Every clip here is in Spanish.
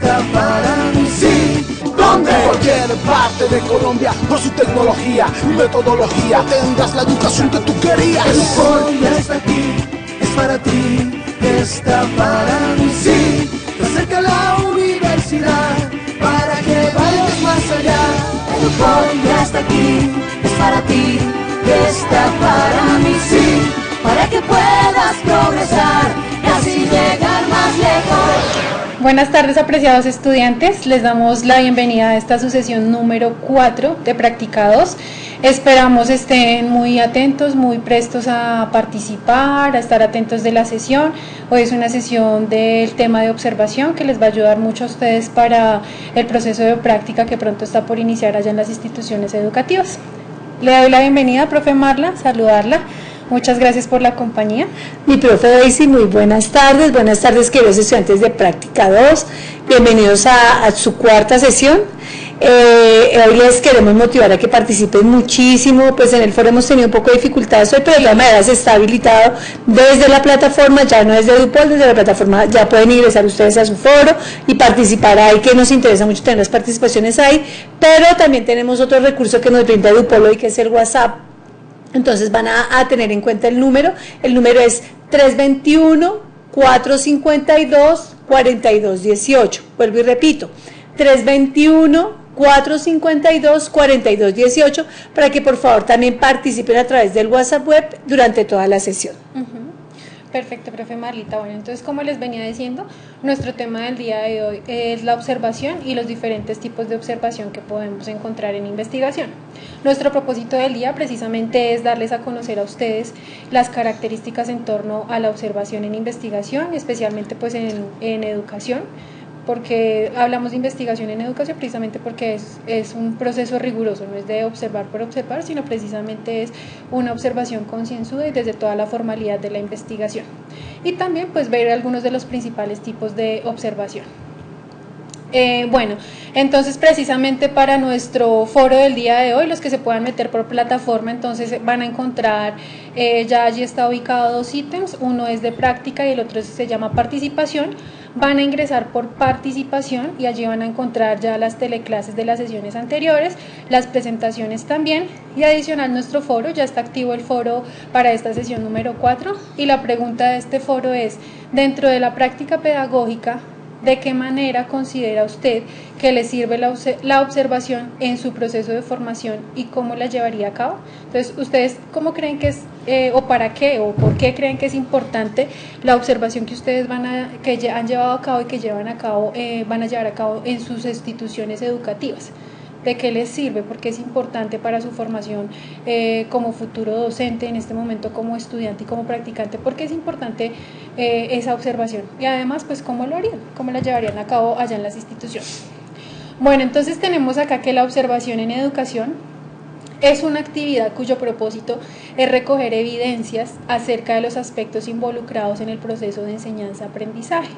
está para mí, sí. ¿Dónde? En cualquier parte de Colombia, por su tecnología y metodología, tendrás la educación que tú querías. DuPont ya está aquí, es para ti, está para mí, sí. Te acerca la universidad para que vayas más allá. DuPont ya está aquí, es para ti, está para mí, sí. Para que puedas progresar y así llegar más lejos. Buenas tardes, apreciados estudiantes, les damos la bienvenida a esta sucesión número 4 de Práctica 2. Esperamos estén muy atentos, muy prestos a participar, a estar atentos de la sesión. Hoy es una sesión del tema de observación que les va a ayudar mucho a ustedes para el proceso de práctica que pronto está por iniciar allá en las instituciones educativas. Le doy la bienvenida, profe Marla, saludarla. Muchas gracias por la compañía. Mi profe Daisy, muy buenas tardes queridos estudiantes de Práctica 2, bienvenidos a su cuarta sesión. Hoy les queremos motivar a que participen muchísimo, pues en el foro hemos tenido un poco de dificultades hoy, pero de todas maneras está habilitado desde la plataforma, ya no desde DuPont, desde la plataforma ya pueden ingresar ustedes a su foro y participar ahí, que nos interesa mucho tener las participaciones ahí, pero también tenemos otro recurso que nos brinda DuPont hoy, que es el WhatsApp. Entonces van a tener en cuenta el número es 321-452-4218, vuelvo y repito, 321-452-4218, para que por favor también participen a través del WhatsApp web durante toda la sesión. Perfecto, profe Marlita. Bueno, entonces, como les venía diciendo, nuestro tema del día de hoy es la observación y los diferentes tipos de observación que podemos encontrar en investigación. Nuestro propósito del día precisamente es darles a conocer a ustedes las características en torno a la observación en investigación, especialmente pues en educación, porque hablamos de investigación en educación precisamente porque es un proceso riguroso, no es de observar por observar, sino precisamente es una observación concienzuda y desde toda la formalidad de la investigación. Y también pues ver algunos de los principales tipos de observación. Bueno, entonces precisamente para nuestro foro del día de hoy, los que se puedan meter por plataforma, entonces van a encontrar, ya allí está ubicado dos ítems, uno es de práctica y el otro se llama participación. Van a ingresar por participación y allí van a encontrar ya las teleclases de las sesiones anteriores, las presentaciones también, y adicional nuestro foro, ya está activo el foro para esta sesión número 4, y la pregunta de este foro es, dentro de la práctica pedagógica, ¿de qué manera considera usted que le sirve la observación en su proceso de formación y cómo la llevaría a cabo? Entonces, ¿ustedes cómo creen que es, o para qué, o por qué creen que es importante la observación que ustedes que han llevado a cabo y que van a llevar a cabo en sus instituciones educativas? ¿De qué les sirve? Porque es importante para su formación como futuro docente, en este momento como estudiante y como practicante, porque es importante esa observación. Y además, pues, ¿cómo lo harían? ¿Cómo la llevarían a cabo allá en las instituciones? Bueno, entonces tenemos acá que la observación en educación es una actividad cuyo propósito es recoger evidencias acerca de los aspectos involucrados en el proceso de enseñanza-aprendizaje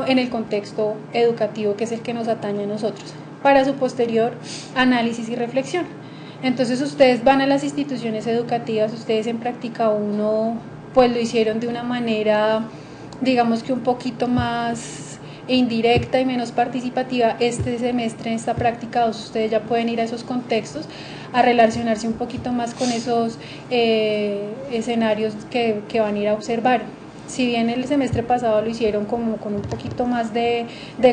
en el contexto educativo, que es el que nos atañe a nosotros, para su posterior análisis y reflexión. Entonces ustedes van a las instituciones educativas, ustedes en Práctica 1 pues lo hicieron de una manera, digamos que un poquito más indirecta y menos participativa. Este semestre, en esta Práctica 2, ustedes ya pueden ir a esos contextos, a relacionarse un poquito más con esos escenarios que van a ir a observar. Si bien el semestre pasado lo hicieron como con un poquito más de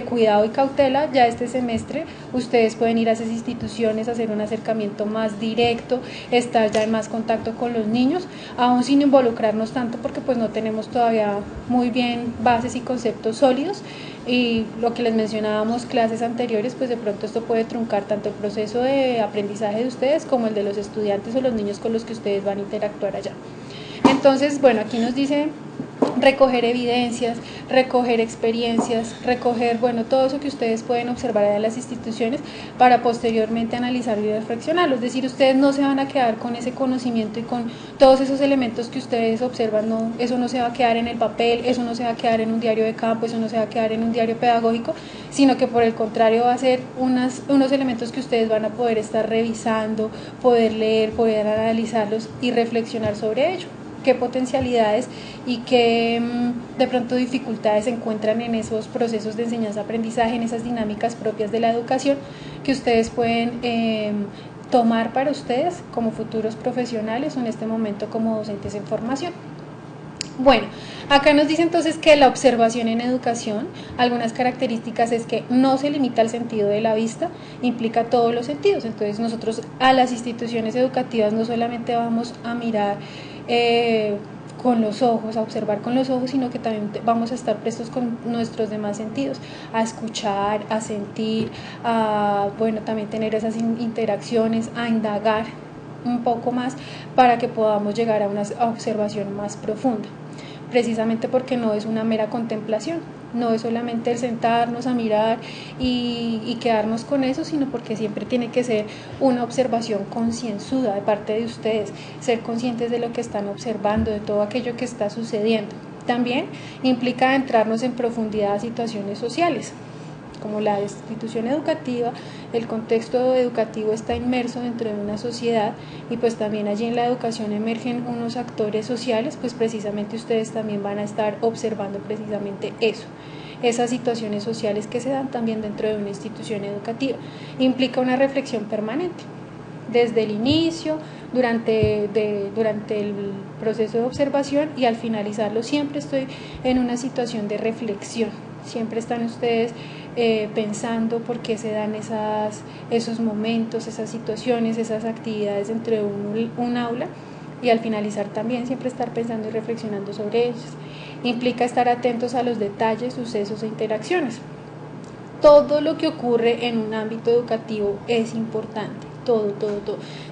cuidado y cautela, ya este semestre ustedes pueden ir a esas instituciones, hacer un acercamiento más directo, estar ya en más contacto con los niños, aún sin involucrarnos tanto porque pues no tenemos todavía muy bien bases y conceptos sólidos, y lo que les mencionábamos clases anteriores, pues de pronto esto puede truncar tanto el proceso de aprendizaje de ustedes como el de los estudiantes o los niños con los que ustedes van a interactuar allá. Entonces, bueno, aquí nos dice recoger evidencias, recoger experiencias, recoger, bueno, todo eso que ustedes pueden observar en las instituciones para posteriormente analizarlo y reflexionarlo. Es decir, ustedes no se van a quedar con ese conocimiento y con todos esos elementos que ustedes observan, no, eso no se va a quedar en el papel, eso no se va a quedar en un diario de campo, eso no se va a quedar en un diario pedagógico, sino que por el contrario va a ser unos elementos que ustedes van a poder estar revisando, poder leer, poder analizarlos y reflexionar sobre ello. qué potencialidades y qué de pronto dificultades se encuentran en esos procesos de enseñanza-aprendizaje, en esas dinámicas propias de la educación que ustedes pueden tomar para ustedes como futuros profesionales o en este momento como docentes en formación. Bueno, acá nos dice entonces que la observación en educación, algunas características es que no se limita al sentido de la vista, implica todos los sentidos. Entonces nosotros a las instituciones educativas no solamente vamos a mirar con los ojos, a observar con los ojos, sino que también vamos a estar prestos con nuestros demás sentidos, a escuchar, a sentir, a también tener esas interacciones, a indagar un poco más para que podamos llegar a una observación más profunda, precisamente porque no es una mera contemplación, no es solamente el sentarnos a mirar y quedarnos con eso, sino porque siempre tiene que ser una observación concienzuda de parte de ustedes, ser conscientes de lo que están observando, de todo aquello que está sucediendo. También implica entrarnos en profundidad a situaciones sociales, como la institución educativa, el contexto educativo está inmerso dentro de una sociedad y pues también allí en la educación emergen unos actores sociales, pues precisamente ustedes también van a estar observando precisamente eso, esas situaciones sociales que se dan también dentro de una institución educativa. Implica una reflexión permanente, desde el inicio, durante el proceso de observación y al finalizarlo siempre estoy en una situación de reflexión. Siempre están ustedes pensando por qué se dan esos momentos, esas situaciones, esas actividades dentro de un aula y al finalizar también siempre estar pensando y reflexionando sobre ellas. Implica estar atentos a los detalles, sucesos e interacciones. Todo lo que ocurre en un ámbito educativo es importante. Todo,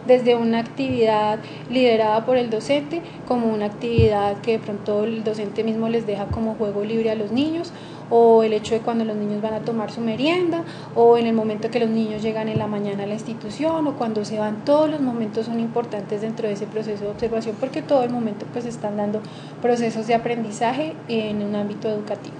desde una actividad liderada por el docente, como una actividad que de pronto el docente mismo les deja como juego libre a los niños, o el hecho de cuando los niños van a tomar su merienda, o en el momento que los niños llegan en la mañana a la institución, o cuando se van. Todos los momentos son importantes dentro de ese proceso de observación, porque todo el momento pues están dando procesos de aprendizaje en un ámbito educativo.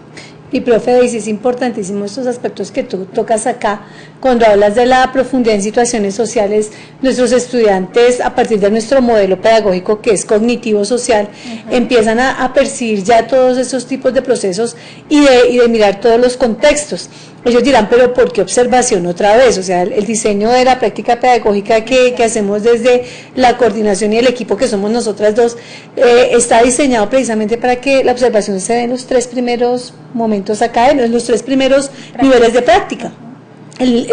Y profe Daisy, es importantísimo estos aspectos que tú tocas acá, cuando hablas de la profundidad en situaciones sociales. Nuestros estudiantes, a partir de nuestro modelo pedagógico que es cognitivo-social, empiezan a percibir ya todos esos tipos de procesos y de mirar todos los contextos. Ellos dirán, pero ¿por qué observación otra vez? O sea, el diseño de la práctica pedagógica que hacemos desde la coordinación y el equipo que somos nosotras dos, está diseñado precisamente para que la observación se dé en los 3 primeros momentos académicos, en los 3 primeros niveles de práctica.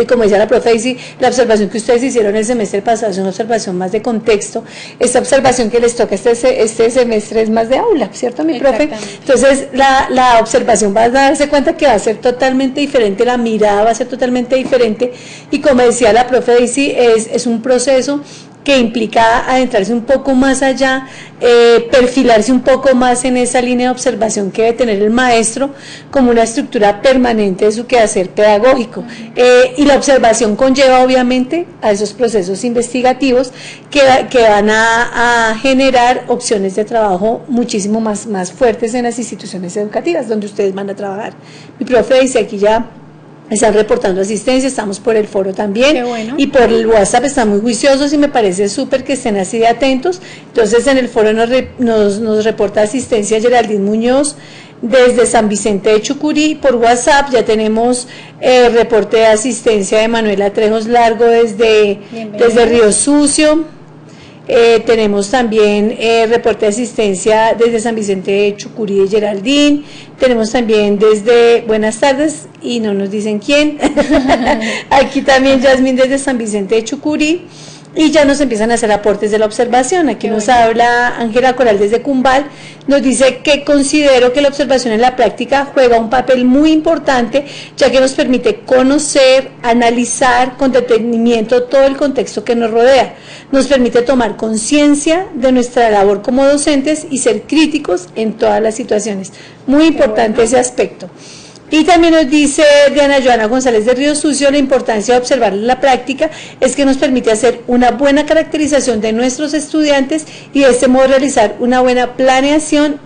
Como decía la profe Daisy, la observación que ustedes hicieron el semestre pasado es una observación más de contexto. Esta observación que les toca este semestre es más de aula, ¿cierto, mi profe? Entonces, la observación va a darse cuenta que va a ser totalmente diferente, la mirada va a ser totalmente diferente, y como decía la profe Daisy, es un proceso que implica adentrarse un poco más allá, perfilarse un poco más en esa línea de observación que debe tener el maestro como una estructura permanente de su quehacer pedagógico. Y la observación conlleva obviamente a esos procesos investigativos que van a generar opciones de trabajo muchísimo más fuertes en las instituciones educativas donde ustedes van a trabajar. Mi profe dice, aquí ya están reportando asistencia, estamos por el foro también. Qué bueno. Y por el WhatsApp están muy juiciosos y me parece súper que estén así de atentos. Entonces en el foro nos reporta asistencia Geraldine Muñoz desde San Vicente de Chucurí. Por WhatsApp ya tenemos reporte de asistencia de Manuela Trejos Largo desde Río Sucio. Tenemos también reporte de asistencia desde San Vicente de Chucurí de Geraldine. Tenemos también desde Buenas tardes y no nos dicen quién. Aquí también Yasmín desde San Vicente de Chucurí. Y ya nos empiezan a hacer aportes de la observación. Aquí nos habla Ángela Coral desde Cumbal, nos dice que considero que la observación en la práctica juega un papel muy importante, ya que nos permite conocer, analizar con detenimiento todo el contexto que nos rodea, nos permite tomar conciencia de nuestra labor como docentes y ser críticos en todas las situaciones. Muy importante ese aspecto. Y también nos dice Diana Joana González de Río Sucio, la importancia de observar la práctica es que nos permite hacer una buena caracterización de nuestros estudiantes y de este modo realizar una buena planeación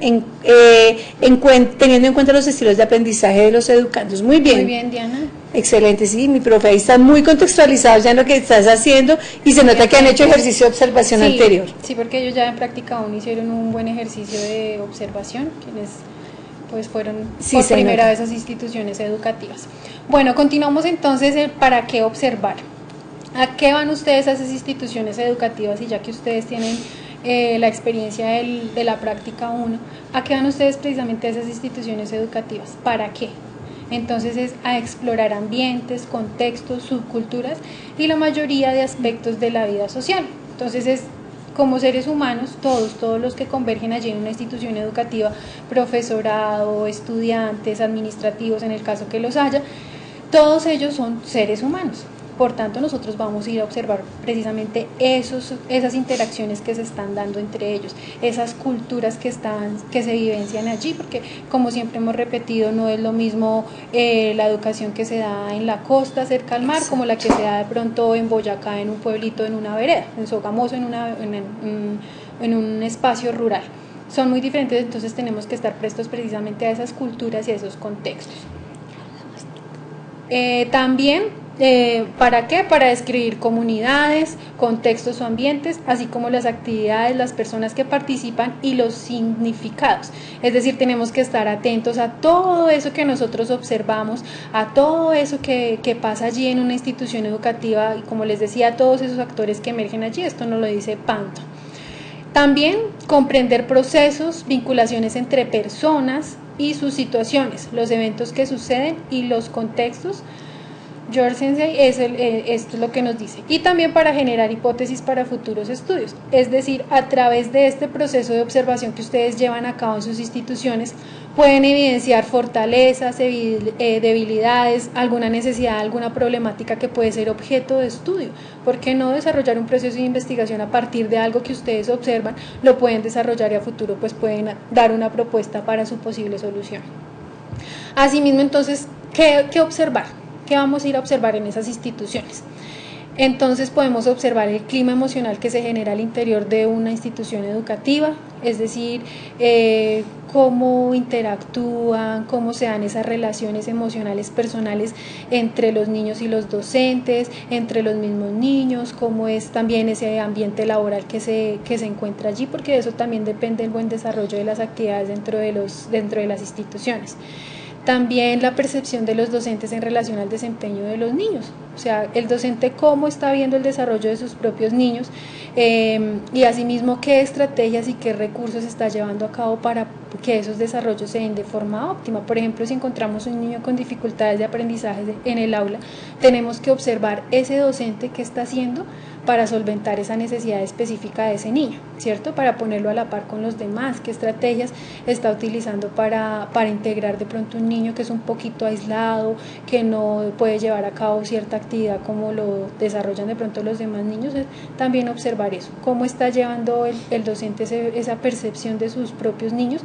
teniendo en cuenta los estilos de aprendizaje de los educandos. Muy bien. Muy bien, Diana. Excelente, sí, mi profe, ahí están muy contextualizados ya en lo que estás haciendo y se nota que han hecho ejercicio de observación anterior. Sí, porque ellos ya en práctica aún hicieron un buen ejercicio de observación, quienes pues fueron por primera vez a esas instituciones educativas. Bueno, continuamos entonces el para qué observar. ¿A qué van ustedes a esas instituciones educativas? Y ya que ustedes tienen la experiencia de la práctica 1, ¿a qué van ustedes precisamente a esas instituciones educativas? ¿Para qué? Entonces es a explorar ambientes, contextos, subculturas y la mayoría de aspectos de la vida social. Entonces es como seres humanos, todos los que convergen allí en una institución educativa, profesorado, estudiantes, administrativos, en el caso que los haya, todos ellos son seres humanos. Por tanto, nosotros vamos a ir a observar precisamente esas interacciones que se están dando entre ellos, esas culturas que se vivencian allí, porque como siempre hemos repetido, no es lo mismo la educación que se da en la costa cerca al mar, como la que se da de pronto en Boyacá, en un pueblito, en una vereda, en Sogamoso, en un espacio rural. Son muy diferentes, entonces tenemos que estar prestos precisamente a esas culturas y a esos contextos. También, ¿para qué? Para describir comunidades, contextos o ambientes, así como las actividades, las personas que participan y los significados. Es decir, tenemos que estar atentos a todo eso que nosotros observamos, a todo eso que pasa allí en una institución educativa y, como les decía, a todos esos actores que emergen allí. Esto nos lo dice Panto. También comprender procesos, vinculaciones entre personas y sus situaciones, los eventos que suceden y los contextos. George Sensei esto es lo que nos dice. Y también para generar hipótesis para futuros estudios, es decir, a través de este proceso de observación que ustedes llevan a cabo en sus instituciones, pueden evidenciar fortalezas, debilidades, alguna necesidad, alguna problemática que puede ser objeto de estudio. ¿Por qué no desarrollar un proceso de investigación a partir de algo que ustedes observan? Lo pueden desarrollar y a futuro pues pueden dar una propuesta para su posible solución. Asimismo, entonces, ¿qué observar? ¿Qué vamos a ir a observar en esas instituciones? Entonces podemos observar el clima emocional que se genera al interior de una institución educativa, es decir, cómo interactúan, cómo se dan esas relaciones emocionales personales entre los niños y los docentes, entre los mismos niños, cómo es también ese ambiente laboral que se encuentra allí, porque de eso también depende el buen desarrollo de las actividades dentro de las instituciones. También la percepción de los docentes en relación al desempeño de los niños, o sea, el docente cómo está viendo el desarrollo de sus propios niños y asimismo qué estrategias y qué recursos está llevando a cabo para que esos desarrollos se den de forma óptima. Por ejemplo, si encontramos un niño con dificultades de aprendizaje en el aula, tenemos que observar ese docente qué está haciendo para solventar esa necesidad específica de ese niño, ¿cierto? Para ponerlo a la par con los demás, qué estrategias está utilizando para integrar de pronto un niño que es un poquito aislado, que no puede llevar a cabo cierta actividad como lo desarrollan de pronto los demás niños. También observar eso, cómo está llevando el docente esa percepción de sus propios niños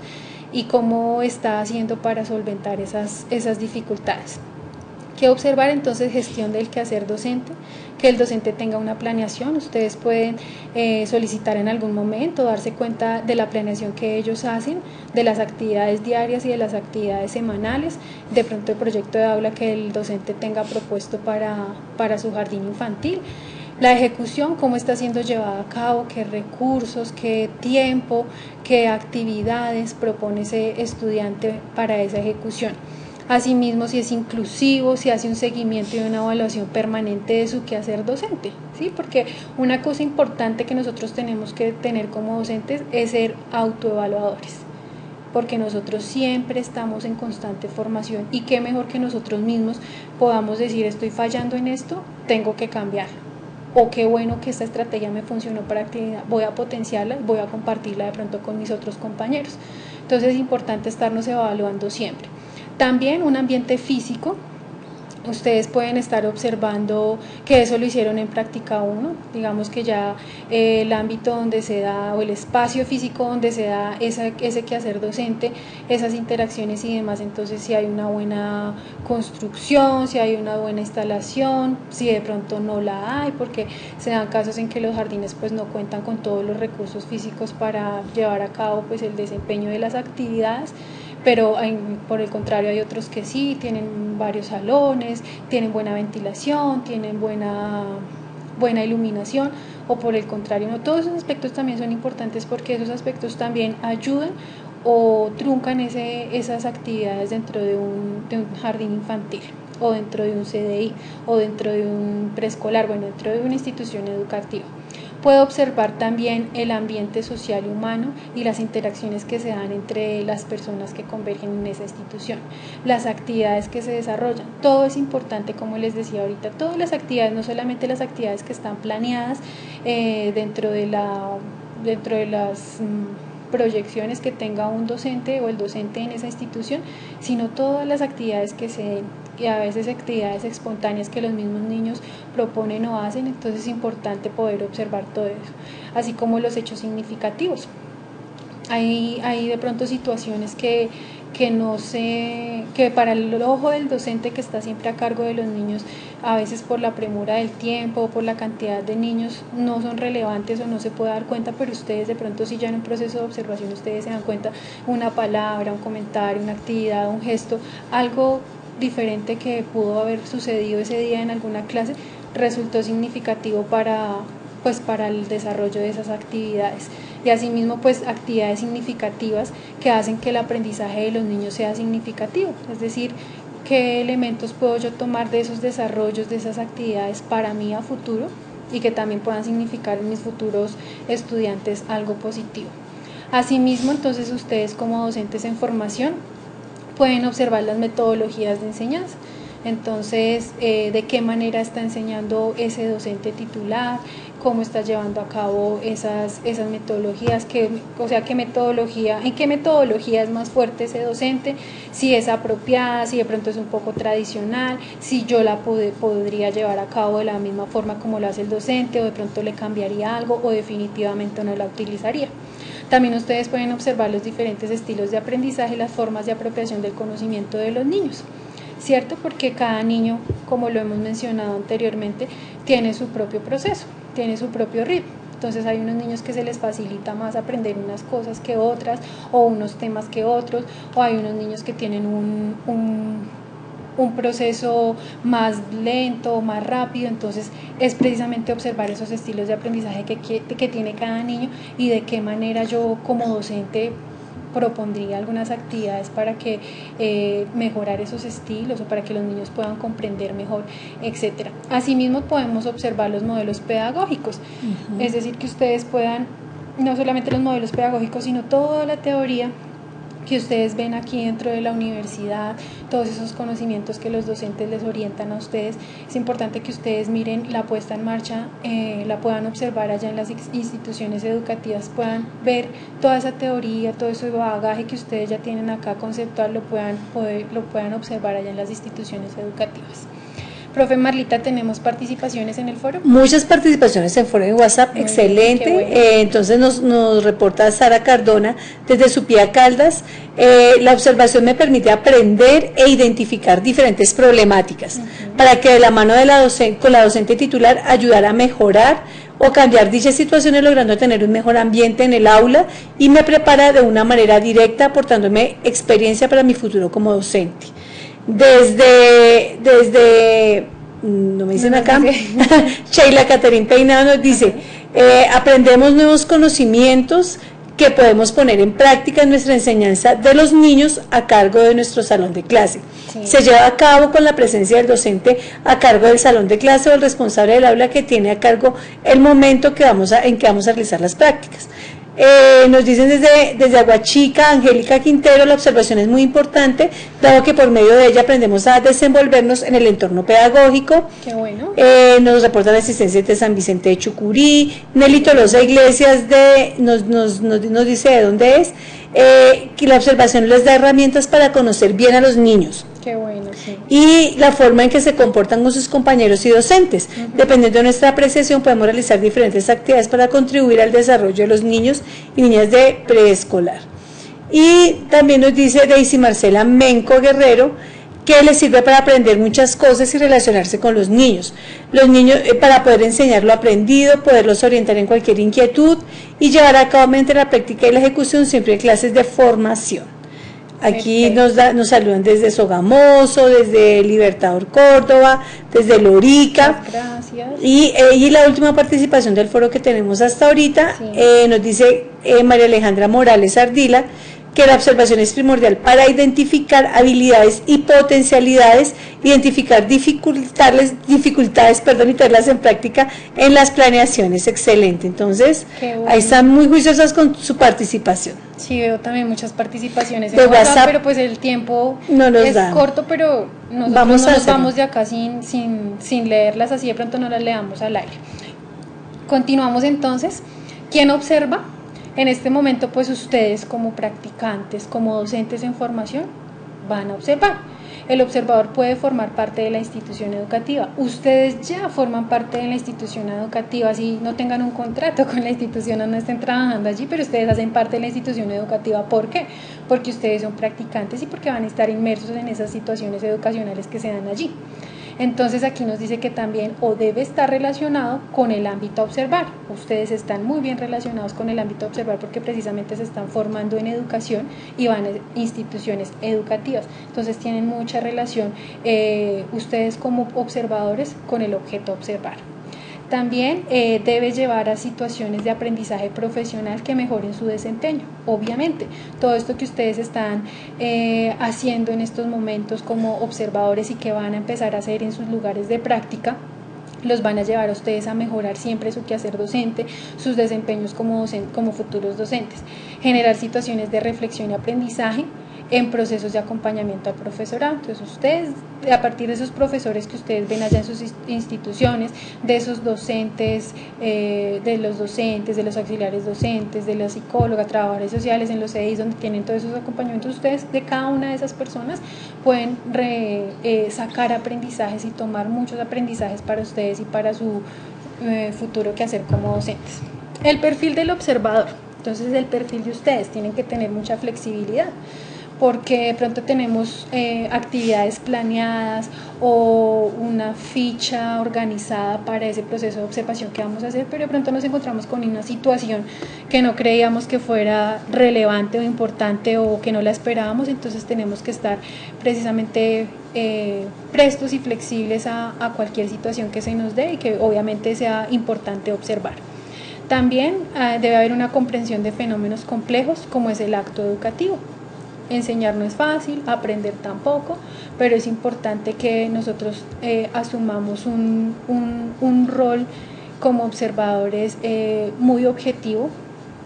y cómo está haciendo para solventar esas dificultades. ¿Qué observar? Entonces, gestión del quehacer docente, que el docente tenga una planeación. Ustedes pueden solicitar en algún momento, darse cuenta de la planeación que ellos hacen, de las actividades diarias y de las actividades semanales, de pronto el proyecto de aula que el docente tenga propuesto para su jardín infantil. La ejecución, cómo está siendo llevada a cabo, qué recursos, qué tiempo, qué actividades propone ese estudiante para esa ejecución. Asimismo, si es inclusivo, si hace un seguimiento y una evaluación permanente de su quehacer docente, ¿sí? Porque una cosa importante que nosotros tenemos que tener como docentes es ser autoevaluadores, porque nosotros siempre estamos en constante formación y qué mejor que nosotros mismos podamos decir estoy fallando en esto, tengo que cambiarlo, o qué bueno que esta estrategia me funcionó para actividad, voy a potenciarla, voy a compartirla de pronto con mis otros compañeros. Entonces es importante estarnos evaluando siempre. También un ambiente físico, ustedes pueden estar observando que eso lo hicieron en práctica 1, digamos que ya el ámbito donde se da o el espacio físico donde se da ese quehacer docente, esas interacciones y demás, entonces si hay una buena construcción, si hay una buena instalación, si de pronto no la hay, porque se dan casos en que los jardines pues no cuentan con todos los recursos físicos para llevar a cabo pues el desempeño de las actividades, pero por el contrario hay otros que sí, tienen varios salones, tienen buena ventilación, tienen buena iluminación, o por el contrario no. Todos esos aspectos también son importantes porque esos aspectos también ayudan o truncan esas actividades dentro de un jardín infantil, o dentro de un CDI, o dentro de un preescolar, bueno, dentro de una institución educativa. Puedo observar también el ambiente social y humano y las interacciones que se dan entre las personas que convergen en esa institución, las actividades que se desarrollan. Todo es importante, como les decía ahorita, todas las actividades, no solamente las actividades que están planeadas dentro de las proyecciones que tenga un docente o el docente en esa institución, sino todas las actividades que se den, y a veces actividades espontáneas que los mismos niños proponen o hacen. Entonces es importante poder observar todo eso, así como los hechos significativos. Hay de pronto situaciones que para el ojo del docente que está siempre a cargo de los niños, a veces por la premura del tiempo o por la cantidad de niños no son relevantes o no se puede dar cuenta, pero ustedes de pronto si ya en un proceso de observación ustedes se dan cuenta, una palabra, un comentario, una actividad, un gesto, algo diferente que pudo haber sucedido ese día en alguna clase, resultó significativo para el desarrollo de esas actividades. Y asimismo pues actividades significativas que hacen que el aprendizaje de los niños sea significativo, es decir, qué elementos puedo yo tomar de esos desarrollos, de esas actividades para mí a futuro y que también puedan significar en mis futuros estudiantes algo positivo. Asimismo, entonces ustedes como docentes en formación pueden observar las metodologías de enseñanza. Entonces, de qué manera está enseñando ese docente titular, cómo está llevando a cabo esas metodologías, en qué metodología es más fuerte ese docente, si es apropiada, si de pronto es un poco tradicional, si yo la podría llevar a cabo de la misma forma como lo hace el docente, o de pronto le cambiaría algo, o definitivamente no la utilizaría. También ustedes pueden observar los diferentes estilos de aprendizaje y las formas de apropiación del conocimiento de los niños, ¿cierto? Porque cada niño, como lo hemos mencionado anteriormente, tiene su propio proceso, tiene su propio ritmo. Entonces hay unos niños que se les facilita más aprender unas cosas que otras, o unos temas que otros, o hay unos niños que tienen un proceso más lento, más rápido. Entonces es precisamente observar esos estilos de aprendizaje que tiene cada niño y de qué manera yo como docente propondría algunas actividades para que mejorar esos estilos o para que los niños puedan comprender mejor, etcétera. Asimismo podemos observar los modelos pedagógicos, es decir, que ustedes puedan, no solamente los modelos pedagógicos, sino toda la teoría que ustedes ven aquí dentro de la universidad, todos esos conocimientos que los docentes les orientan a ustedes. Es importante que ustedes miren la puesta en marcha, la puedan observar allá en las instituciones educativas, puedan ver toda esa teoría, todo ese bagaje que ustedes ya tienen acá conceptual, lo puedan observar allá en las instituciones educativas. Profe Marlita, ¿tenemos participaciones en el foro? Muchas participaciones en el foro de WhatsApp, muy excelente. Bien, bueno. Entonces nos reporta Sara Cardona desde Supía Caldas. La observación me permite aprender e identificar diferentes problemáticas para que de la mano de con la docente titular ayudar a mejorar o cambiar dichas situaciones, logrando tener un mejor ambiente en el aula, y me prepara de una manera directa, aportándome experiencia para mi futuro como docente. Desde no me dicen acá, Sheila Caterín Peinado nos dice, aprendemos nuevos conocimientos que podemos poner en práctica en nuestra enseñanza de los niños a cargo de nuestro salón de clase. Sí. Se lleva a cabo con la presencia del docente a cargo del salón de clase o el responsable del aula que tiene a cargo el momento en que vamos a realizar las prácticas. Nos dicen desde Aguachica, Angélica Quintero, la observación es muy importante, dado que por medio de ella aprendemos a desenvolvernos en el entorno pedagógico. Qué bueno. Nos reporta la asistencia de San Vicente de Chucurí. Nelly Tolosa Iglesias nos dice de dónde es, que la observación les da herramientas para conocer bien a los niños. Qué bueno, sí. Y la forma en que se comportan con sus compañeros y docentes. Dependiendo de nuestra apreciación, podemos realizar diferentes actividades para contribuir al desarrollo de los niños y niñas de preescolar. Y también nos dice Daisy Marcela Menco Guerrero, que les sirve para aprender muchas cosas y relacionarse con los niños. Los niños, para poder enseñar lo aprendido, poderlos orientar en cualquier inquietud y llevar a cabo mediante la práctica y la ejecución siempre de clases de formación. Aquí nos saludan desde Sogamoso, desde Libertador Córdoba, desde Lorica. Muchas gracias. Y la última participación del foro que tenemos hasta ahorita, sí. Nos dice María Alejandra Morales Ardila, que la observación es primordial para identificar habilidades y potencialidades, identificar dificultades, y tenerlas en práctica en las planeaciones. Excelente. Entonces, bueno. Ahí están muy juiciosas con su participación. Sí, veo también muchas participaciones en WhatsApp, pero pues el tiempo no es corto, pero nosotros no nos vamos de acá sin leerlas, así de pronto no las leamos al aire. Continuamos entonces. ¿Quién observa? En este momento, pues ustedes como practicantes, como docentes en formación, van a observar. El observador puede formar parte de la institución educativa. Ustedes ya forman parte de la institución educativa, así no tengan un contrato con la institución o no estén trabajando allí, pero ustedes hacen parte de la institución educativa. ¿Por qué? Porque ustedes son practicantes y porque van a estar inmersos en esas situaciones educacionales que se dan allí. Entonces aquí nos dice que también o debe estar relacionado con el ámbito a observar. Ustedes están muy bien relacionados con el ámbito a observar porque precisamente se están formando en educación y van a instituciones educativas. Entonces tienen mucha relación ustedes como observadores con el objeto a observar. También debe llevar a situaciones de aprendizaje profesional que mejoren su desempeño. Obviamente, todo esto que ustedes están haciendo en estos momentos como observadores y que van a empezar a hacer en sus lugares de práctica, los van a llevar a ustedes a mejorar siempre su quehacer docente, sus desempeños como futuros docentes. Generar situaciones de reflexión y aprendizaje en procesos de acompañamiento al profesorado. Entonces ustedes, a partir de esos profesores que ustedes ven allá en sus instituciones, de esos docentes, de los auxiliares docentes, de las psicólogas, trabajadores sociales, en los CEIs donde tienen todos esos acompañamientos, ustedes de cada una de esas personas pueden sacar aprendizajes y tomar muchos aprendizajes para ustedes y para su futuro quehacer como docentes. El perfil del observador. Entonces el perfil de ustedes tienen que tener mucha flexibilidad, porque de pronto tenemos actividades planeadas o una ficha organizada para ese proceso de observación que vamos a hacer, pero de pronto nos encontramos con una situación que no creíamos que fuera relevante o importante o que no la esperábamos, entonces tenemos que estar precisamente prestos y flexibles a cualquier situación que se nos dé y que obviamente sea importante observar. También debe haber una comprensión de fenómenos complejos como es el acto educativo. Enseñar no es fácil, aprender tampoco, pero es importante que nosotros asumamos un rol como observadores muy objetivo,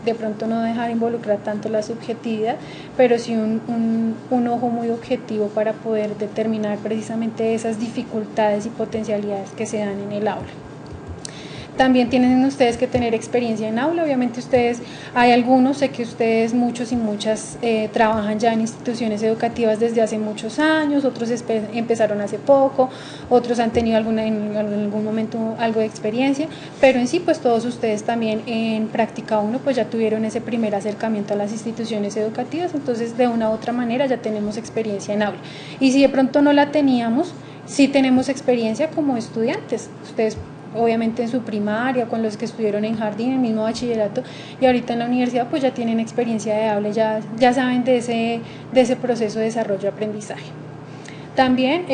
de pronto no dejar involucrar tanto la subjetividad, pero sí un ojo muy objetivo para poder determinar precisamente esas dificultades y potencialidades que se dan en el aula. También tienen ustedes que tener experiencia en aula. Obviamente hay algunos, sé que ustedes muchos y muchas trabajan ya en instituciones educativas desde hace muchos años, otros empezaron hace poco, otros han tenido en algún momento algo de experiencia, pero en sí pues todos ustedes también en Práctica 1 pues ya tuvieron ese primer acercamiento a las instituciones educativas, entonces de una u otra manera ya tenemos experiencia en aula. Y si de pronto no la teníamos, sí tenemos experiencia como estudiantes. Ustedes obviamente en su primaria, con los que estuvieron en jardín, en el mismo bachillerato, y ahorita en la universidad pues ya tienen experiencia de aula, ya saben de ese proceso de desarrollo y aprendizaje. También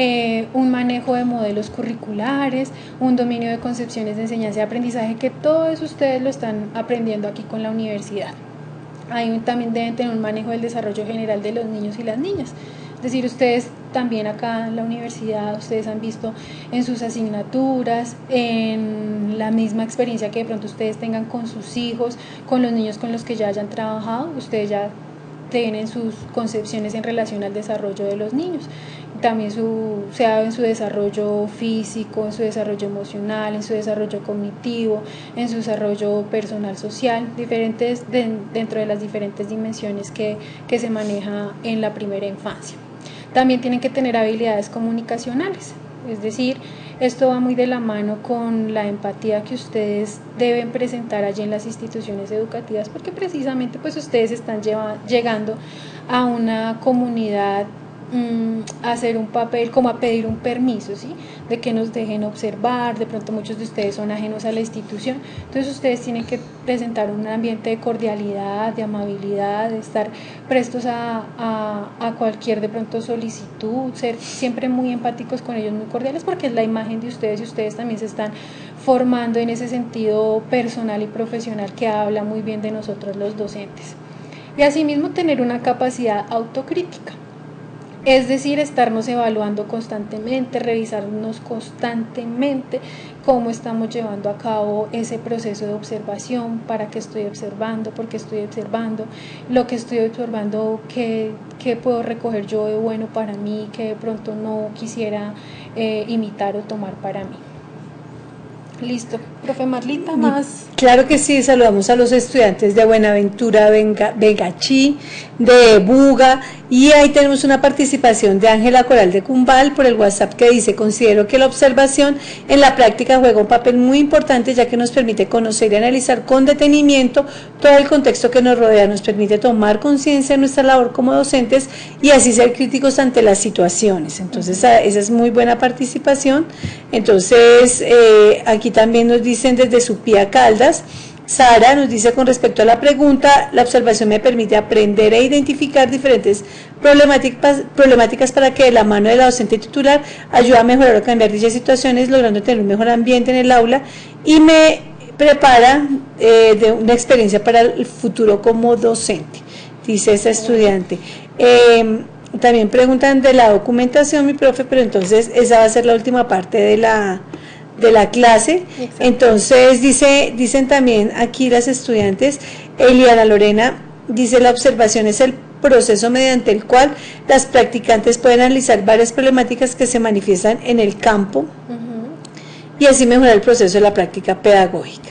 un manejo de modelos curriculares, un dominio de concepciones de enseñanza y aprendizaje, que todo eso ustedes lo están aprendiendo aquí con la universidad. También deben tener un manejo del desarrollo general de los niños y las niñas. Es decir, ustedes también acá en la universidad, ustedes han visto en sus asignaturas, en la misma experiencia que de pronto ustedes tengan con sus hijos, con los niños con los que ya hayan trabajado, ustedes ya tienen sus concepciones en relación al desarrollo de los niños. También sea en su desarrollo físico, en su desarrollo emocional, en su desarrollo cognitivo, en su desarrollo personal social, dentro de las diferentes dimensiones que se maneja en la primera infancia. También tienen que tener habilidades comunicacionales, es decir, esto va muy de la mano con la empatía que ustedes deben presentar allí en las instituciones educativas, porque precisamente pues ustedes están llegando a una comunidad hacer un papel, como a pedir un permiso, ¿sí? De que nos dejen observar. De pronto muchos de ustedes son ajenos a la institución, entonces ustedes tienen que presentar un ambiente de cordialidad, de amabilidad, de estar prestos a cualquier de pronto solicitud, ser siempre muy empáticos con ellos, muy cordiales, porque es la imagen de ustedes y ustedes también se están formando en ese sentido personal y profesional que habla muy bien de nosotros los docentes. Y asimismo tener una capacidad autocrítica, es decir, estarnos evaluando constantemente, revisarnos constantemente cómo estamos llevando a cabo ese proceso de observación, para qué estoy observando, por qué estoy observando, lo que estoy observando, qué puedo recoger yo de bueno para mí, que de pronto no quisiera imitar o tomar para mí. Listo, profe Marlita, más. Claro que sí, saludamos a los estudiantes de Buenaventura, Vengachí, de Buga, y ahí tenemos una participación de Ángela Coral de Cumbal por el WhatsApp que dice: considero que la observación en la práctica juega un papel muy importante, ya que nos permite conocer y analizar con detenimiento todo el contexto que nos rodea, nos permite tomar conciencia de nuestra labor como docentes y así ser críticos ante las situaciones. Entonces esa es muy buena participación. Entonces aquí también nos dicen desde Supía Caldas, Sara nos dice: con respecto a la pregunta, la observación me permite aprender e identificar diferentes problemáticas para que de la mano de la docente titular ayude a mejorar o cambiar dichas situaciones, logrando tener un mejor ambiente en el aula y me prepara de una experiencia para el futuro como docente, dice esta estudiante. También preguntan de la documentación, mi profe, pero entonces esa va a ser la última parte de la clase. Exacto. Entonces dicen también aquí las estudiantes, Eliana Lorena dice: la observación es el proceso mediante el cual las practicantes pueden analizar varias problemáticas que se manifiestan en el campo y así mejorar el proceso de la práctica pedagógica.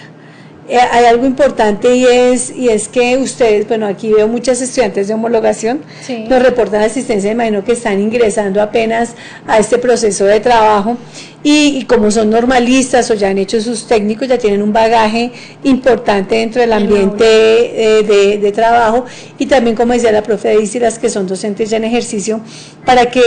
Hay algo importante y es que ustedes, bueno, aquí veo muchas estudiantes de homologación, sí, nos reportan asistencia, imagino que están ingresando apenas a este proceso de trabajo y como son normalistas o ya han hecho sus técnicos, ya tienen un bagaje importante dentro del ambiente de trabajo, y también, como decía la profe Daisy, las que son docentes ya en ejercicio, para que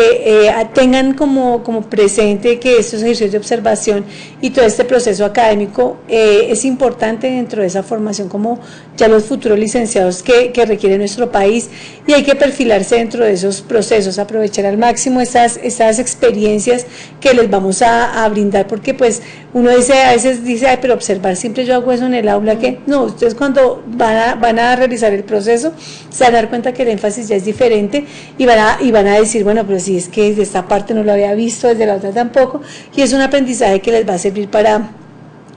tengan como presente que estos ejercicios de observación y todo este proceso académico es importante dentro de esa formación, como ya los futuros licenciados que requiere nuestro país, y hay que perfilarse dentro de esos procesos, aprovechar al máximo esas experiencias que les vamos a brindar, porque pues uno dice, a veces dice: ay, pero observar siempre yo hago eso en el aula, que no, ustedes cuando van a realizar el proceso se van a dar cuenta que el énfasis ya es diferente y van a decir: bueno, pero si es que desde esta parte no lo había visto, desde la otra tampoco, y es un aprendizaje que les va a servir para,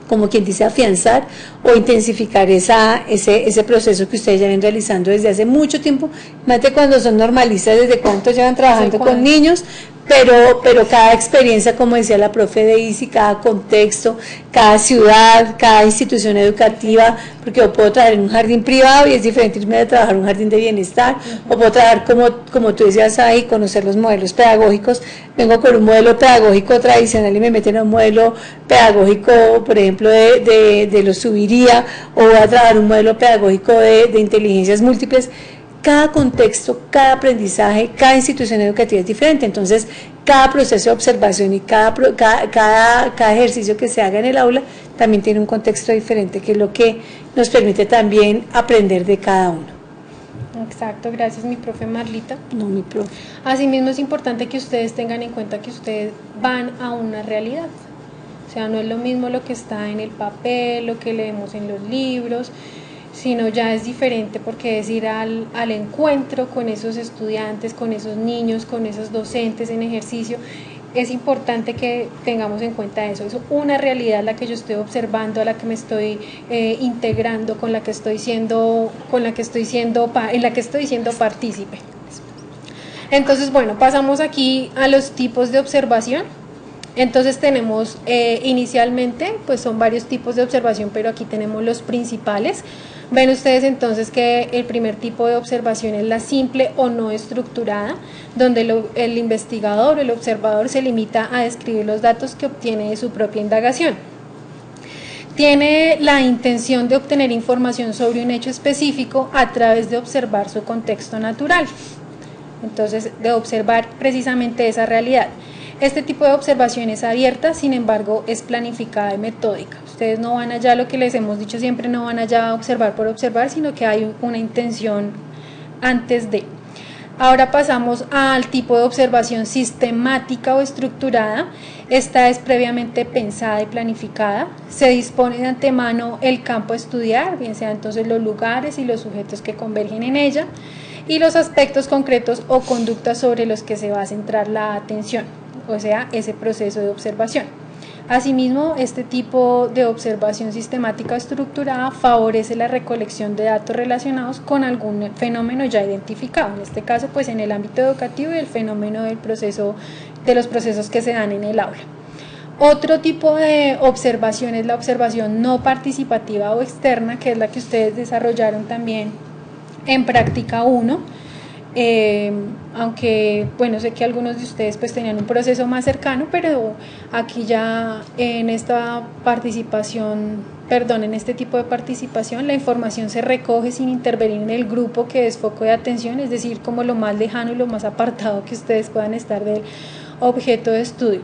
como quien dice, afianzar o intensificar ese proceso que ustedes ya ven realizando desde hace mucho tiempo. Imagínate cuando son normalistas, desde cuánto llevan trabajando con niños, pero cada experiencia, como decía la profe Daisy, cada contexto, cada ciudad, cada institución educativa, porque yo puedo trabajar en un jardín privado y es diferente irme a trabajar en un jardín de bienestar, o puedo trabajar como tú decías ahí, conocer los modelos pedagógicos. Vengo con un modelo pedagógico tradicional y me meten a un modelo pedagógico, por ejemplo, de los Subiría, o voy a trabajar un modelo pedagógico de inteligencias múltiples. Cada contexto, cada aprendizaje, cada institución educativa es diferente, entonces cada proceso de observación y cada ejercicio que se haga en el aula también tiene un contexto diferente, que es lo que nos permite también aprender de cada uno. Exacto, gracias mi profe Marlita. No, mi profe. Asimismo es importante que ustedes tengan en cuenta que ustedes van a una realidad, o sea, no es lo mismo lo que está en el papel, lo que leemos en los libros, sino ya es diferente, porque es ir al encuentro con esos estudiantes, con esos niños, con esos docentes en ejercicio. Es importante que tengamos en cuenta eso, es una realidad la que yo estoy observando, a la que me estoy integrando, en la que estoy siendo partícipe. Entonces, bueno, pasamos aquí a los tipos de observación. Entonces tenemos inicialmente, pues son varios tipos de observación, pero aquí tenemos los principales. Ven ustedes entonces que el primer tipo de observación es la simple o no estructurada, donde el investigador o el observador se limita a describir los datos que obtiene de su propia indagación. Tiene la intención de obtener información sobre un hecho específico a través de observar su contexto natural. entonces de observar precisamente esa realidad. Este tipo de observación es abierta, sin embargo es planificada y metódica. Ustedes no van allá, lo que les hemos dicho siempre, no van allá a observar por observar, sino que hay una intención antes de. Ahora pasamos al tipo de observación sistemática o estructurada. Esta es previamente pensada y planificada. Se dispone de antemano el campo a estudiar, bien sea entonces los lugares y los sujetos que convergen en ella, y los aspectos concretos o conductas sobre los que se va a centrar la atención, o sea, ese proceso de observación. Asimismo, este tipo de observación sistemática o estructurada favorece la recolección de datos relacionados con algún fenómeno ya identificado, en este caso pues en el ámbito educativo y el fenómeno del proceso, de los procesos que se dan en el aula. Otro tipo de observación es la observación no participativa o externa, que es la que ustedes desarrollaron también en práctica 1. Aunque bueno, sé que algunos de ustedes pues tenían un proceso más cercano, pero aquí ya en esta participación, en este tipo de participación, la información se recoge sin intervenir en el grupo que es foco de atención, es decir, como lo más lejano y lo más apartado que ustedes puedan estar del objeto de estudio.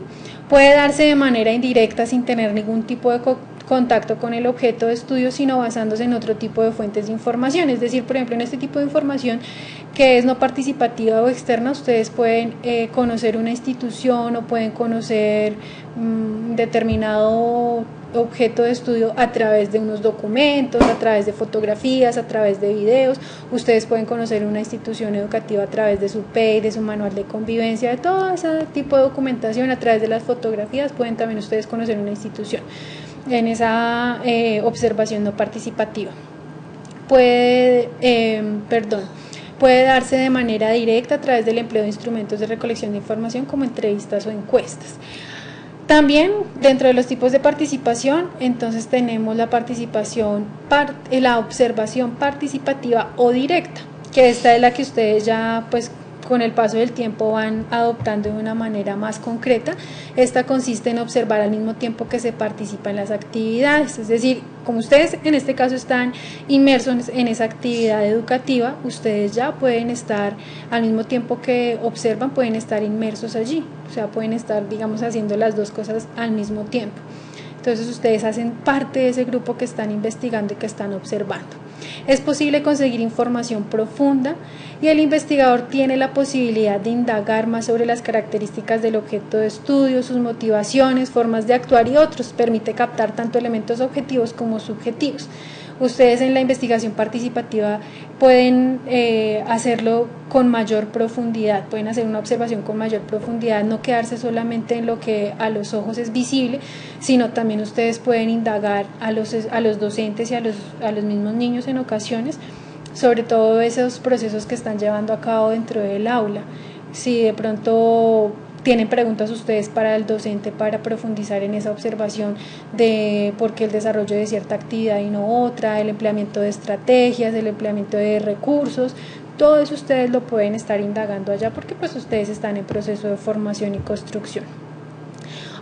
Puede darse de manera indirecta sin tener ningún tipo de contacto con el objeto de estudio, sino basándose en otro tipo de fuentes de información, es decir, por ejemplo, en este tipo de información que es no participativa o externa, ustedes pueden conocer una institución o pueden conocer determinado objeto de estudio a través de unos documentos, a través de fotografías, a través de videos. Ustedes pueden conocer una institución educativa a través de su PEI, de su manual de convivencia, de todo ese tipo de documentación. A través de las fotografías pueden también ustedes conocer una institución en esa observación no participativa. Puede darse de manera directa a través del empleo de instrumentos de recolección de información como entrevistas o encuestas. También dentro de los tipos de participación, entonces tenemos la observación participativa o directa, que esta es la que ustedes ya pues con el paso del tiempo van adoptando de una manera más concreta. Esta consiste en observar al mismo tiempo que se participa en las actividades, es decir, como ustedes en este caso están inmersos en esa actividad educativa, ustedes ya pueden estar al mismo tiempo que observan, pueden estar inmersos allí, o sea, pueden estar, digamos, haciendo las dos cosas al mismo tiempo. Entonces ustedes hacen parte de ese grupo que están investigando y que están observando. Es posible conseguir información profunda y el investigador tiene la posibilidad de indagar más sobre las características del objeto de estudio, sus motivaciones, formas de actuar y otros. Permite captar tanto elementos objetivos como subjetivos. Ustedes en la investigación participativa pueden hacerlo con mayor profundidad, pueden hacer una observación con mayor profundidad, no quedarse solamente en lo que a los ojos es visible, sino también ustedes pueden indagar a los docentes y a los mismos niños en ocasiones sobre todo esos procesos que están llevando a cabo dentro del aula. Si de pronto tienen preguntas ustedes para el docente para profundizar en esa observación de por qué el desarrollo de cierta actividad y no otra, el empleamiento de estrategias, el empleamiento de recursos, todo eso ustedes lo pueden estar indagando allá porque pues ustedes están en proceso de formación y construcción.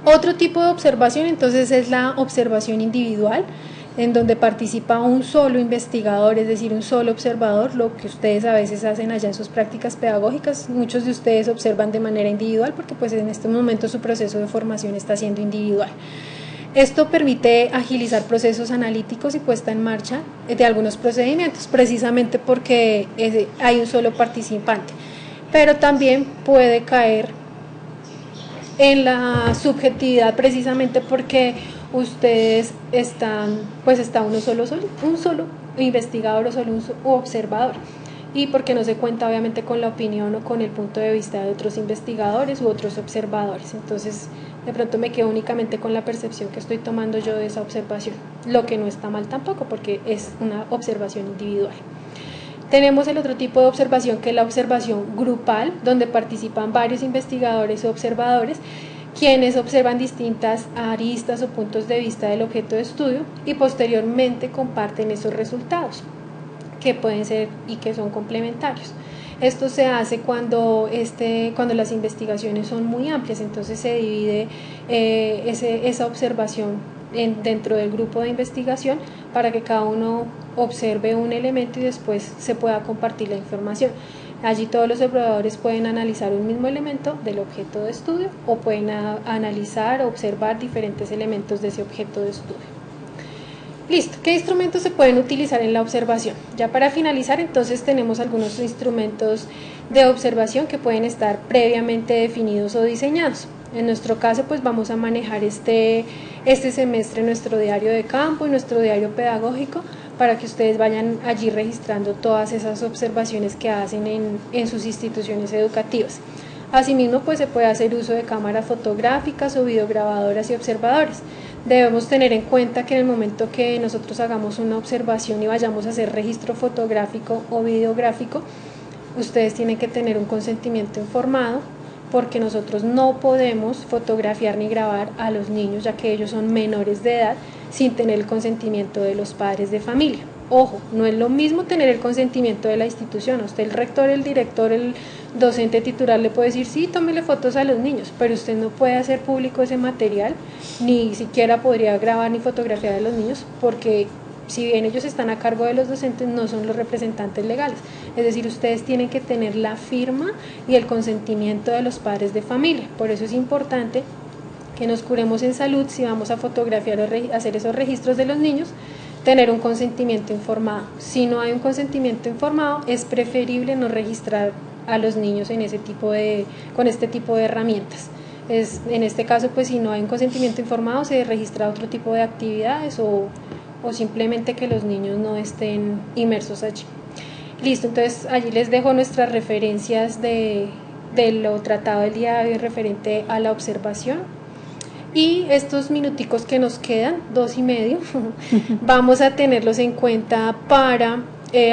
Otro tipo de observación entonces es la observación individual, en donde participa un solo investigador, es decir, un solo observador, lo que ustedes a veces hacen allá en sus prácticas pedagógicas. Muchos de ustedes observan de manera individual porque pues en este momento su proceso de formación está siendo individual. Esto permite agilizar procesos analíticos y puesta en marcha de algunos procedimientos, precisamente porque hay un solo participante, pero también puede caer en la subjetividad precisamente porque ustedes está un solo investigador o solo un observador y porque no se cuenta obviamente con la opinión o con el punto de vista de otros investigadores u otros observadores. Entonces de pronto me quedo únicamente con la percepción que estoy tomando yo de esa observación, lo que no está mal tampoco porque es una observación individual. Tenemos el otro tipo de observación que es la observación grupal, donde participan varios investigadores o observadores quienes observan distintas aristas o puntos de vista del objeto de estudio y posteriormente comparten esos resultados que pueden ser y que son complementarios. Esto se hace cuando las investigaciones son muy amplias, entonces se divide esa observación dentro del grupo de investigación para que cada uno observe un elemento y después se pueda compartir la información. Allí todos los observadores pueden analizar un mismo elemento del objeto de estudio o pueden analizar o observar diferentes elementos de ese objeto de estudio. Listo, ¿qué instrumentos se pueden utilizar en la observación? Ya para finalizar, entonces tenemos algunos instrumentos de observación que pueden estar previamente definidos o diseñados. En nuestro caso, pues vamos a manejar este semestre nuestro diario de campo y nuestro diario pedagógico para que ustedes vayan allí registrando todas esas observaciones que hacen en sus instituciones educativas. Asimismo, pues se puede hacer uso de cámaras fotográficas o videograbadoras y observadores. Debemos tener en cuenta que en el momento que nosotros hagamos una observación y vayamos a hacer registro fotográfico o videográfico, ustedes tienen que tener un consentimiento informado, porque nosotros no podemos fotografiar ni grabar a los niños, ya que ellos son menores de edad, sin tener el consentimiento de los padres de familia. Ojo, no es lo mismo tener el consentimiento de la institución. Usted, el rector, el director, el docente titular le puede decir, sí, tómele fotos a los niños, pero usted no puede hacer público ese material, ni siquiera podría grabar ni fotografiar a los niños, porque si bien ellos están a cargo de los docentes, no son los representantes legales. Es decir, ustedes tienen que tener la firma y el consentimiento de los padres de familia. Por eso es importante que nos curemos en salud si vamos a fotografiar o hacer esos registros de los niños, tener un consentimiento informado. Si no hay un consentimiento informado, es preferible no registrar a los niños con este tipo de herramientas. En este caso, pues si no hay un consentimiento informado, se registra otro tipo de actividades o simplemente que los niños no estén inmersos allí. Listo, entonces allí les dejo nuestras referencias de lo tratado el día de hoy referente a la observación. Y estos minuticos que nos quedan, 2:30, vamos a tenerlos en cuenta para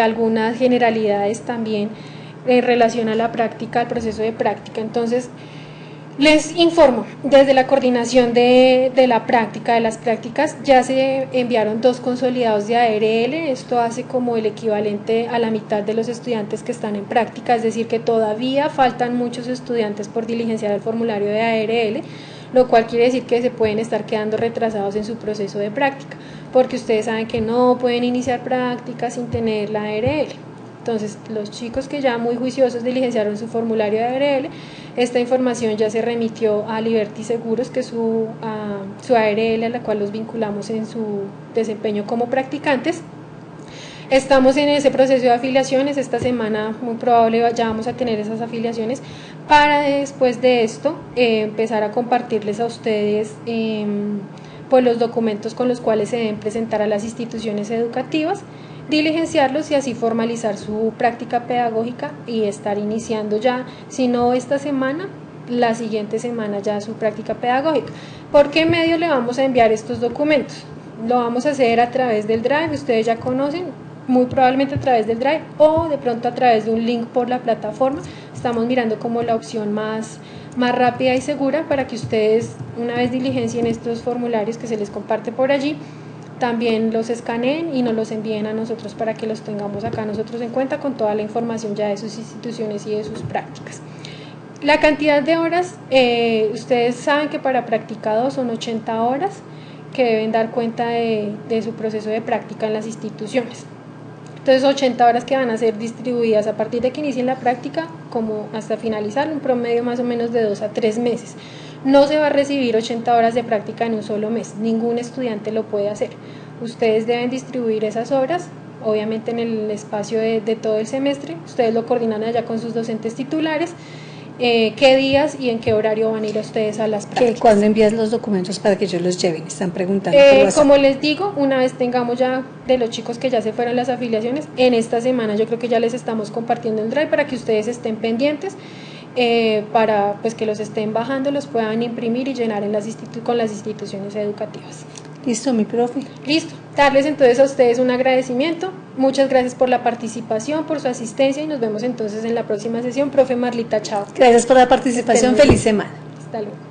algunas generalidades también en relación a la práctica, al proceso de práctica. Entonces, les informo, desde la coordinación de la práctica, de las prácticas, ya se enviaron 2 consolidados de ARL. Esto hace como el equivalente a la mitad de los estudiantes que están en práctica, es decir, que todavía faltan muchos estudiantes por diligenciar el formulario de ARL, lo cual quiere decir que se pueden estar quedando retrasados en su proceso de práctica, porque ustedes saben que no pueden iniciar prácticas sin tener la ARL. Entonces, los chicos que ya muy juiciosos diligenciaron su formulario de ARL, esta información ya se remitió a Liberty Seguros, que es su ARL a la cual los vinculamos en su desempeño como practicantes. Estamos en ese proceso de afiliaciones. Esta semana muy probable ya vamos a tener esas afiliaciones para después de esto empezar a compartirles a ustedes pues los documentos con los cuales se deben presentar a las instituciones educativas, diligenciarlos y así formalizar su práctica pedagógica y estar iniciando ya, si no esta semana, la siguiente semana ya su práctica pedagógica. ¿Por qué medio le vamos a enviar estos documentos? Lo vamos a hacer a través del Drive, ustedes ya conocen, muy probablemente a través del Drive o de pronto a través de un link por la plataforma. Estamos mirando como la opción más rápida y segura para que ustedes, una vez diligencien estos formularios que se les comparte por allí, también los escaneen y nos los envíen a nosotros para que los tengamos acá nosotros en cuenta con toda la información ya de sus instituciones y de sus prácticas. La cantidad de horas, ustedes saben que para practicado son 80 horas que deben dar cuenta de su proceso de práctica en las instituciones. Entonces 80 horas que van a ser distribuidas a partir de que inicien la práctica como hasta finalizar, un promedio más o menos de 2 a 3 meses. No se va a recibir 80 horas de práctica en un solo mes, ningún estudiante lo puede hacer. Ustedes deben distribuir esas horas, obviamente en el espacio de todo el semestre, ustedes lo coordinan allá con sus docentes titulares, qué días y en qué horario van a ir ustedes a las prácticas. ¿Cuándo envías los documentos para que ellos los lleven? Están preguntando. Como les digo, una vez tengamos ya de los chicos que ya se fueron las afiliaciones, en esta semana yo creo que ya les estamos compartiendo el Drive para que ustedes estén pendientes, para pues que los estén bajando, los puedan imprimir y llenar con las instituciones educativas. Listo, mi profe. Listo. Darles entonces a ustedes un agradecimiento. Muchas gracias por la participación, por su asistencia y nos vemos entonces en la próxima sesión. Profe Marlita, chao. Gracias por la participación. Feliz semana. Hasta luego.